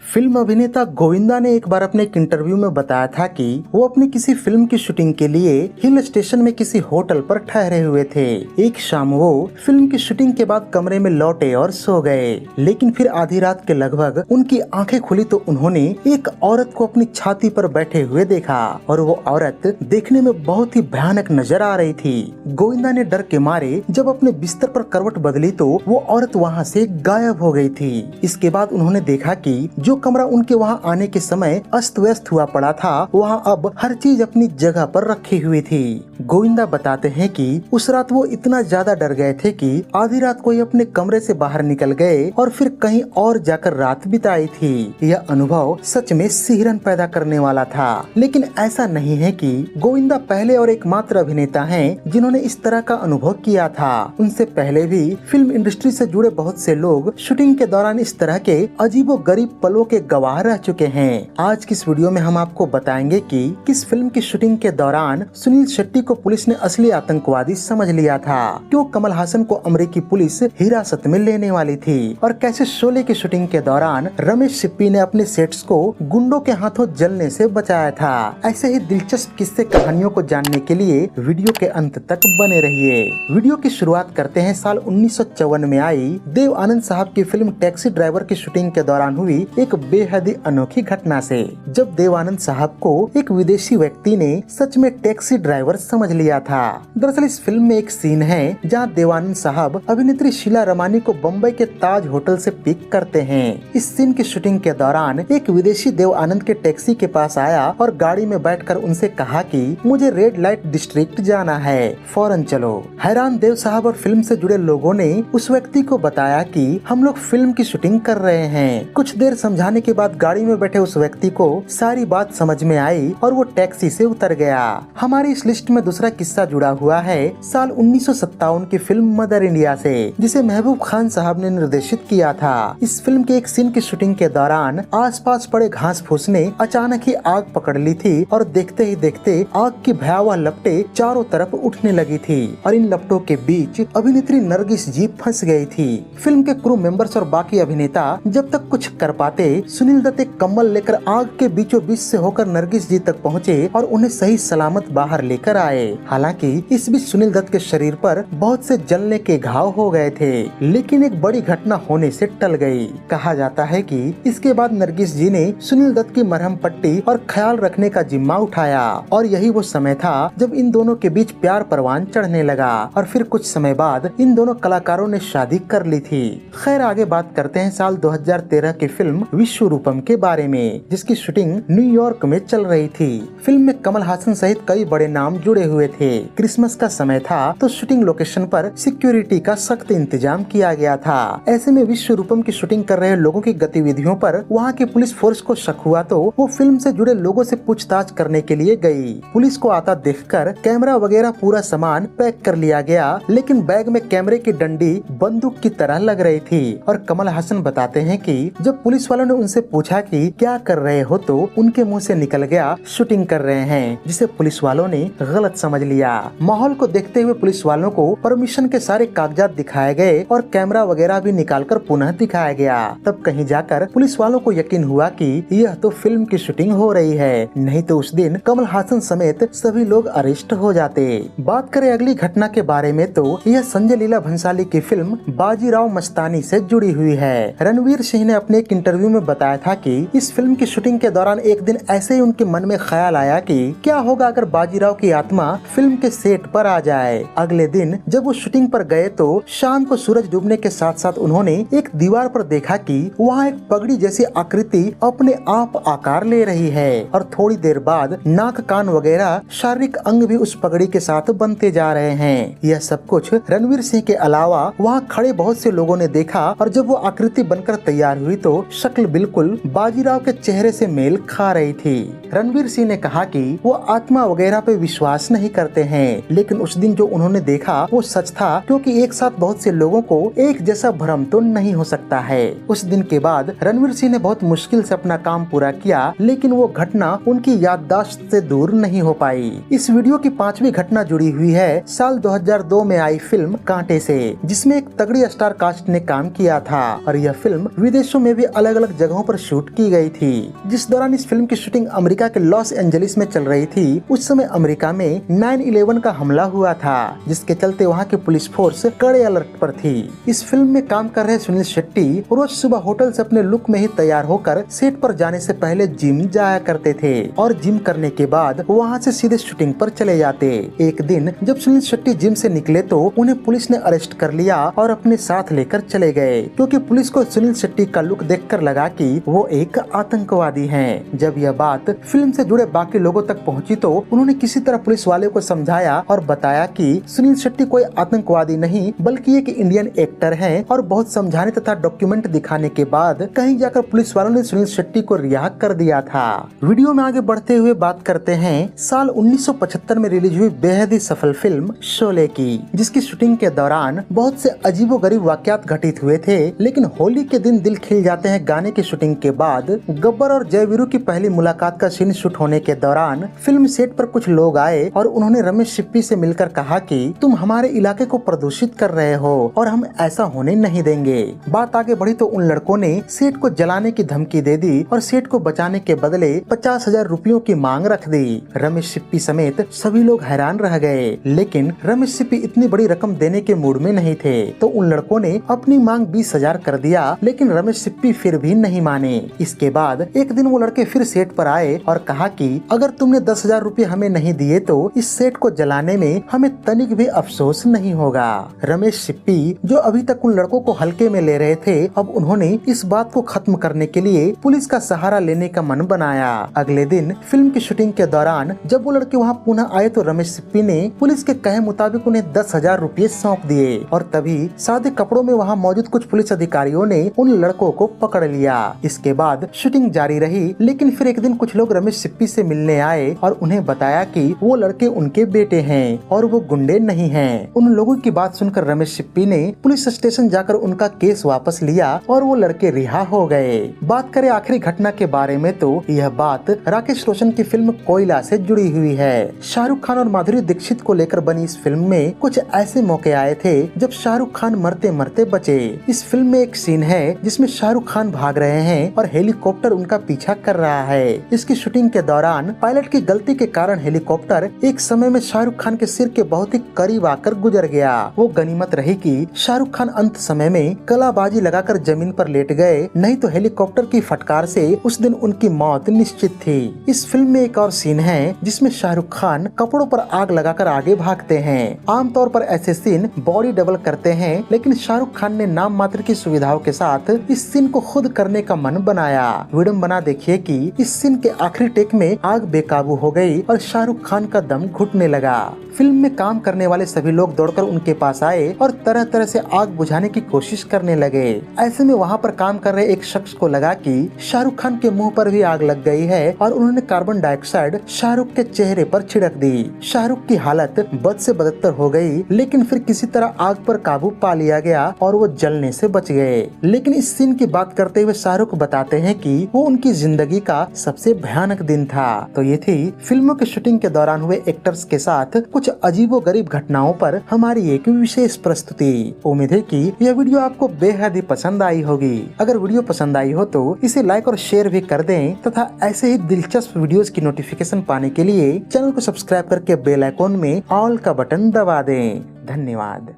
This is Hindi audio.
फिल्म अभिनेता गोविंदा ने एक बार अपने एक इंटरव्यू में बताया था कि वो अपनी किसी फिल्म की शूटिंग के लिए हिल स्टेशन में किसी होटल पर ठहरे हुए थे। एक शाम वो फिल्म की शूटिंग के बाद कमरे में लौटे और सो गए, लेकिन फिर आधी रात के लगभग उनकी आंखें खुली तो उन्होंने एक औरत को अपनी छाती पर बैठे हुए देखा और वो औरत देखने में बहुत ही भयानक नजर आ रही थी। गोविंदा ने डर के मारे जब अपने बिस्तर पर करवट बदली तो वो औरत वहाँ से गायब हो गई थी। इसके बाद उन्होंने देखा कि जो कमरा उनके वहाँ आने के समय अस्त व्यस्त हुआ पड़ा था, वहाँ अब हर चीज अपनी जगह पर रखी हुई थी। गोविंदा बताते हैं कि उस रात वो इतना ज्यादा डर गए थे कि आधी रात को ही अपने कमरे से बाहर निकल गए और फिर कहीं और जाकर रात बिताई थी। यह अनुभव सच में सिहरन पैदा करने वाला था, लेकिन ऐसा नहीं है कि गोविंदा पहले और एकमात्र अभिनेता हैं जिन्होंने इस तरह का अनुभव किया था। उनसे पहले भी फिल्म इंडस्ट्री से जुड़े बहुत से लोग शूटिंग के दौरान इस तरह के अजीबोगरीब पलों के गवाह रह चुके हैं। आज की इस वीडियो में हम आपको बताएंगे कि किस फिल्म की शूटिंग के दौरान सुनील शेट्टी को पुलिस ने असली आतंकवादी समझ लिया था, क्यों कमल हासन को अमेरिकी पुलिस हिरासत में लेने वाली थी और कैसे शोले की शूटिंग के दौरान रमेश सिप्पी ने अपने सेट्स को गुंडों के हाथों जलने से बचाया था। ऐसे ही दिलचस्प किस्से कहानियों को जानने के लिए वीडियो के अंत तक बने रहिए। वीडियो की शुरुआत करते हैं साल 1954 में आई देव आनंद साहब की फिल्म टैक्सी ड्राइवर की शूटिंग के दौरान हुई एक बेहद ही अनोखी घटना से, जब देव आनंद साहब को एक विदेशी व्यक्ति ने सच में टैक्सी ड्राइवर समझ लिया था। दरअसल इस फिल्म में एक सीन है जहां देव आनंद साहब अभिनेत्री शीला रमानी को बम्बई के ताज होटल से पिक करते हैं। इस सीन की शूटिंग के दौरान एक विदेशी देव आनंद के टैक्सी के पास आया और गाड़ी में बैठकर उनसे कहा कि मुझे रेड लाइट डिस्ट्रिक्ट जाना है, फौरन चलो। हैरान देव साहब और फिल्म से जुड़े लोगों ने उस व्यक्ति को बताया कि हम लोग फिल्म की शूटिंग कर रहे हैं। कुछ देर समझाने के बाद गाड़ी में बैठे उस व्यक्ति को सारी बात समझ में आई और वो टैक्सी से उतर गया। हमारी इस लिस्ट में दूसरा किस्सा जुड़ा हुआ है साल 1957 की फिल्म मदर इंडिया से, जिसे महबूब खान साहब ने निर्देशित किया था। इस फिल्म के एक सीन की शूटिंग के दौरान आसपास पड़े घास फूस ने अचानक ही आग पकड़ ली थी और देखते ही देखते आग की भयावह लपटें चारों तरफ उठने लगी थी और इन लपटों के बीच अभिनेत्री नरगिस जी फंस गई थी। फिल्म के क्रू मेंबर्स और बाकी अभिनेता जब तक कुछ कर पाते, सुनील दत्त एक कम्बल लेकर आग के बीचों बीच से होकर नरगिस जी तक पहुँचे और उन्हें सही सलामत बाहर लेकर आए। हालांकि इस बीच सुनील दत्त के शरीर पर बहुत से जलने के घाव हो गए थे, लेकिन एक बड़ी घटना होने से टल गई। कहा जाता है कि इसके बाद नरगिस जी ने सुनील दत्त की मरहम पट्टी और ख्याल रखने का जिम्मा उठाया और यही वो समय था जब इन दोनों के बीच प्यार परवान चढ़ने लगा और फिर कुछ समय बाद इन दोनों कलाकारों ने शादी कर ली थी। खैर, आगे बात करते हैं साल 2013 की फिल्म विश्वरूपम के बारे में, जिसकी शूटिंग न्यूयॉर्क में चल रही थी। फिल्म में कमल हासन सहित कई बड़े नाम जुड़े हुए थे। क्रिसमस का समय था तो शूटिंग लोकेशन पर सिक्योरिटी का सख्त इंतजाम किया गया था। ऐसे में विश्वरूपम की शूटिंग कर रहे लोगों की गतिविधियों पर वहाँ की पुलिस फोर्स को शक हुआ तो वो फिल्म से जुड़े लोगों से पूछताछ करने के लिए गई। पुलिस को आता देखकर कैमरा वगैरह पूरा सामान पैक कर लिया गया, लेकिन बैग में कैमरे की डंडी बंदूक की तरह लग रही थी। और कमल हासन बताते हैं कि जब पुलिस वालों ने उनसे पूछा कि क्या कर रहे हो तो उनके मुंह से निकल गया शूटिंग कर रहे हैं, जिसे पुलिस वालों ने गलत समझ लिया। माहौल को देखते हुए पुलिस वालों को परमिशन के सारे कागजात दिखाए गए और कैमरा वगैरह भी निकालकर पुनः दिखाया गया। तब कहीं जाकर पुलिस वालों को यकीन हुआ कि यह तो फिल्म की शूटिंग हो रही है, नहीं तो उस दिन कमल हासन समेत सभी लोग अरेस्ट हो जाते। बात करें अगली घटना के बारे में तो यह संजय लीला भंसाली की फिल्म बाजीराव मस्तानी से जुड़ी हुई है। रणवीर सिंह ने अपने एक इंटरव्यू में बताया था कि इस फिल्म की शूटिंग के दौरान एक दिन ऐसे ही उनके मन में ख्याल आया कि क्या होगा अगर बाजीराव की आत्मा फिल्म के सेट पर आ जाए। अगले दिन जब वो शूटिंग पर गए तो शाम को सूरज डूबने के साथ साथ उन्होंने एक दीवार पर देखा कि वहाँ एक पगड़ी जैसी आकृति अपने आप आकार ले रही है और थोड़ी देर बाद नाक कान वगैरह शारीरिक अंग भी उस पगड़ी के साथ बनते जा रहे हैं। यह सब कुछ रणवीर सिंह के अलावा वहाँ खड़े बहुत से लोगों ने देखा और जब वो आकृति बनकर तैयार हुई तो शक्ल बिल्कुल बाजीराव के चेहरे से मेल खा रही थी। रणवीर सिंह ने कहा कि वो आत्मा वगैरह पे विश्वास विश्वास नहीं करते हैं, लेकिन उस दिन जो उन्होंने देखा वो सच था, क्योंकि एक साथ बहुत से लोगों को एक जैसा भ्रम तो नहीं हो सकता है। उस दिन के बाद रणवीर सिंह ने बहुत मुश्किल से अपना काम पूरा किया, लेकिन वो घटना उनकी याददाश्त से दूर नहीं हो पाई। इस वीडियो की 5वीं घटना जुड़ी हुई है साल 2002 में आई फिल्म कांटे से, जिसमें एक तगड़ी स्टार कास्ट ने काम किया था और यह फिल्म विदेशों में भी अलग अलग जगहों पर शूट की गई थी। जिस दौरान इस फिल्म की शूटिंग अमेरिका के लॉस एंजलिस में चल रही थी, उस समय अमेरिका में 9/11 का हमला हुआ था, जिसके चलते वहाँ की पुलिस फोर्स कड़े अलर्ट पर थी। इस फिल्म में काम कर रहे सुनील शेट्टी रोज सुबह होटल से अपने लुक में ही तैयार होकर सेट पर जाने से पहले जिम जाया करते थे और जिम करने के बाद वहाँ से सीधे शूटिंग पर चले जाते। एक दिन जब सुनील शेट्टी जिम से निकले तो उन्हें पुलिस ने अरेस्ट कर लिया और अपने साथ लेकर चले गए, क्योंकि पुलिस को सुनील शेट्टी का लुक देखकर लगा कि वो एक आतंकवादी हैं। जब यह बात फिल्म से जुड़े बाकी लोगों तक पहुंची तो उन्होंने किसी तरह पुलिस वाले को समझाया और बताया कि सुनील शेट्टी कोई आतंकवादी नहीं बल्कि एक इंडियन एक्टर हैं, और बहुत समझाने तथा डॉक्यूमेंट दिखाने के बाद कहीं जाकर पुलिस वालों ने सुनील शेट्टी को रिहा कर दिया था। वीडियो में आगे बढ़ते हुए बात करते हैं साल 1975 में रिलीज हुई बेहद ही सफल फिल्म शोले की, जिसकी शूटिंग के दौरान बहुत से अजीबोगरीब वाकयात घटित हुए थे। लेकिन होली के दिन दिल खिल जाते हैं गाने की शूटिंग के बाद गब्बर और जयवीरू की पहली मुलाकात का सीन शूट होने के दौरान फिल्म सेट पर कुछ लोग आए और उन्होंने रमेश सिप्पी से मिलकर कहा कि तुम हमारे इलाके को प्रदूषित कर रहे हो और हम ऐसा होने नहीं देंगे। बात आगे बढ़ी तो उन लड़कों ने सेट को जलाने की धमकी दे दी और सेट को बचाने के बदले 50,000 रुपयों की मांग रख दी। रमेश सिप्पी समेत सभी लोग हैरान रह गए, लेकिन रमेश सिप्पी इतनी बड़ी रकम देने के मूड में नहीं थे, तो उन लड़कों ने अपनी मांग 20,000 कर दिया, लेकिन रमेश सिप्पी फिर भी नहीं माने। इसके बाद एक दिन वो लड़के फिर सेट पर आए और कहा कि अगर तुमने 10,000 रुपए हमें नहीं दिए तो इस सेट को जलाने में हमें तनिक भी अफसोस नहीं होगा। रमेश सिप्पी जो अभी तक उन लड़कों को हल्के में ले रहे थे, अब उन्होंने इस बात को खत्म करने के लिए पुलिस का सहारा लेने का मन बनाया। अगले दिन फिल्म की शूटिंग के दौरान जब वो लड़के वहाँ पुनः आए तो रमेश सिप्पी ने पुलिस के कहे मुताबिक उन्हें 10,000 रुपए सौंप दिए और तभी सादे कपड़ों में वहाँ मौजूद कुछ पुलिस अधिकारियों ने उन लड़कों को पकड़ लिया। इसके बाद शूटिंग जारी रही, लेकिन फिर एक दिन कुछ लोग रमेश सिप्पी से मिलने आए और उन्हें बताया कि वो लड़के उनके बेटे हैं और वो गुंडे नहीं हैं। उन लोगों की बात सुनकर रमेश सिप्पी ने पुलिस स्टेशन जाकर उनका केस वापस लिया और वो लड़के रिहा हो गए। बात करें आखिरी घटना के बारे में तो यह बात राकेश रोशन की फिल्म कोयला से जुड़ी हुई है। शाहरुख खान और माधुरी दीक्षित को लेकर बनी इस फिल्म में कुछ ऐसे मौके आए थे जब शाहरुख खान मरते मरते बचे। इस फिल्म में एक सीन है जिसमें शाहरुख खान भाग रहे हैं और हेलीकॉप्टर उनका पीछा कर रहा है। इसकी शूटिंग के दौरान पायलट की गलती के कारण हेलीकॉप्टर एक समय में शाहरुख खान के सिर के बहुत ही करीब आकर गुजर गया। वो गनीमत रही कि शाहरुख खान अंत समय में कलाबाजी लगाकर जमीन पर लेट गए, नहीं तो हेलीकॉप्टर की फटकार से उस दिन उनकी मौत निश्चित थी। इस फिल्म में एक और सीन है जिसमें शाहरुख खान कपड़ों पर आग लगाकर आगे भागते हैं। आमतौर पर ऐसे सीन बॉडी डबल करते हैं, लेकिन शाहरुख खान ने नाम मात्र की सुविधाओं के साथ इस सीन को खुद करने का मन बनाया। विडंबना देखिए कि इस सीन के आखिरी टेक में आग बेकाबू हो गई और शाहरुख खान का दम घुटने लगा। फिल्म में काम करने वाले सभी लोग दौड़कर उनके पास आए और तरह तरह से आग बुझाने की कोशिश करने लगे। ऐसे में वहाँ पर काम कर रहे एक शख्स को लगा कि शाहरुख खान के मुंह पर भी आग लग गई है और उन्होंने कार्बन डाइऑक्साइड शाहरुख के चेहरे पर छिड़क दी। शाहरुख की हालत बद से बदतर हो गई, लेकिन फिर किसी तरह आग पर काबू पा लिया गया और वो जलने से बच गए। लेकिन इस सीन की बात करते हुए शाहरुख बताते हैं कि वो उनकी जिंदगी का सबसे भयानक दिन था। तो ये थी फिल्मों की शूटिंग के दौरान हुए एक्टर्स के साथ कुछ अजीबोगरीब घटनाओं पर हमारी एक विशेष प्रस्तुति। उम्मीद है कि यह वीडियो आपको बेहद ही पसंद आई होगी। अगर वीडियो पसंद आई हो तो इसे लाइक और शेयर भी कर दें तथा ऐसे ही दिलचस्प वीडियोस की नोटिफिकेशन पाने के लिए चैनल को सब्सक्राइब करके बेल आइकॉन में ऑल का बटन दबा दें। धन्यवाद।